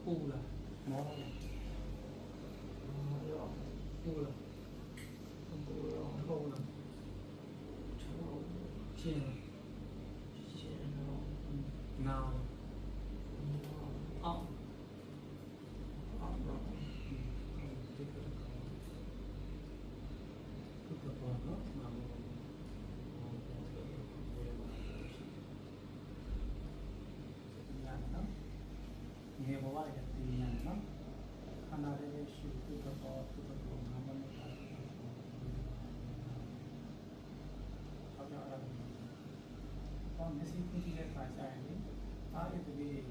pula mau pula pula chiên nào nghe bao giờ thì nhận lắm, anh nói đây sự tự tập làm bao nhiêu cái, sau đó là con cái gì cũng chỉ là phải giải đấy, ai thì vì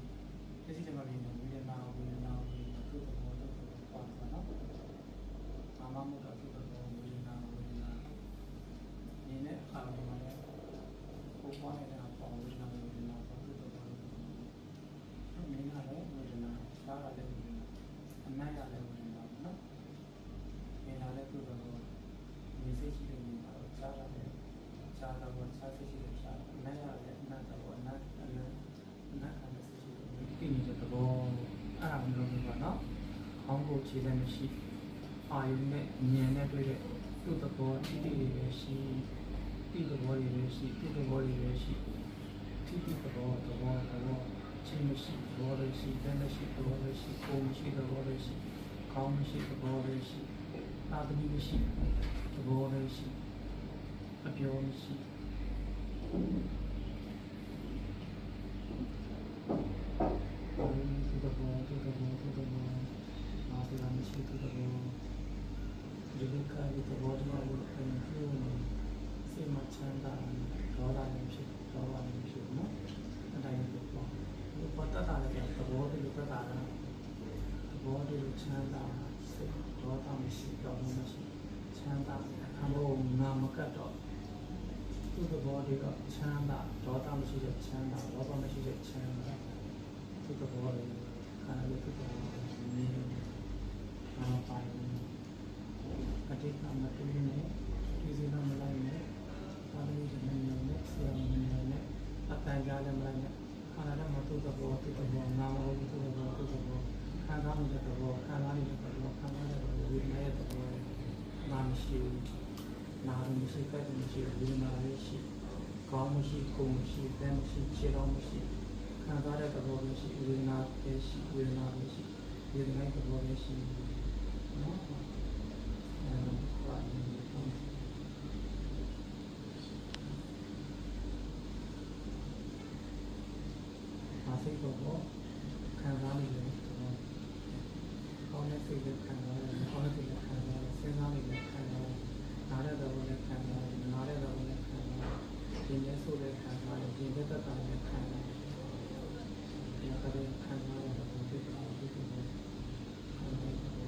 cái gì mà mình nào tự tập quan trọng lắm, mà một cái tự tập nào nhìn này khá là mà này, cũng có này là phòng tự tập mình là đấy người nào sao là đấy anh nay là đấy người nào nó mình là đấy tôi rồi mình sẽ chỉ được mình nào sao là đấy sao là bọn sao sẽ chỉ được sao nay là đấy nay là bọn nay anh sẽ chỉ được cái gì cho tôi làm được như nó không có chỉ là mình chỉ ai này nhẹ này tôi đấy tôi tập bọn đi về chỉ đi tập bọn đi về chỉ đi tập bọn đi về chỉ đi tập bọnချင်းမရှိဘောရရှိတန်းရှိဘောရရှိကိုမရှိဘောရရှိကောင်းမရှိဘောရရှိအာသမီမရှိဘောရရှိအပြောမရှိသူတဘောအာသမီမရှိသူတဘောဒီလိုကလေးတဘောတည်းကိုအရင်ပြောနေစိတ်မချမ်းသာဒေါသနဲ့ဖြစ်နော်အတိုင်းပေါ့ဘာတတ်တာလဲသဘောတည်းလို့တတ်တာလားသဘောတည်းလို့ချမ်းသာစိတ်ဒေါသမရှိတော့မရှိချမ်းသာအဘောနာမကတ်တော့သူ့သဘောတည်းကချမ်းသာဒေါသမရှိတဲ့ချမ်းသာဒေါသမရှိတဲ့ချမ်းသာသူ့သဘောတည်းခန္ဓာရဲ့သူ့သဘောနေအာပိုင်အတိတ်ကမတူနေဒီစီနာမလိုက်နဲ့အာရုံနဲ့နဲ့ဆရာနဲ့နဲ့အတန်ကြားလည်းမလိုက်နဲ့ခန္ဓာမှာသူ့သဘောနာမဟုတ်သူ့သဘောခံစားနေတဲ့သဘောခံစားနေတဲ့သဘောခံစားတဲ့ဝိညာဉ်ရဲ့သဘောနာမရှိနာမရှိကဲ့သို့မရှိဝိညာဉ်ရဲ့ရှိကောင်းမရှိကိုယ်မရှိတမ်းမရှိခြေတော်မရှိခံစားတဲ့သဘောမရှိဝိညာဉ်ရဲ့ရှိဝိညာဉ်ရဲ့ရှိဝိညာဉ်ရဲ့သဘောရဲ့ရှိနော်စိတ်တော့ခံစားနေတယ်။ကောင်းတဲ့စိတ်နဲ့ခံစားရတယ်။ကောင်းတဲ့စိတ်နဲ့ခံစားရတယ်။စဉ်းစားနေတယ်ခံစားရတယ်။နားတဲ့သဘောနဲ့ခံစားရတယ်။နားတဲ့သဘောနဲ့ခံစားရတယ်။ဒီနဲ့ဆိုတဲ့ခံစားရတယ်။ဒီနဲ့သက်သာတဲ့ခံစားရတယ်။ဒီကတည်းကခံစားရတဲ့ဘုရားဖြစ်တယ်ဘုရားဖြစ်တယ်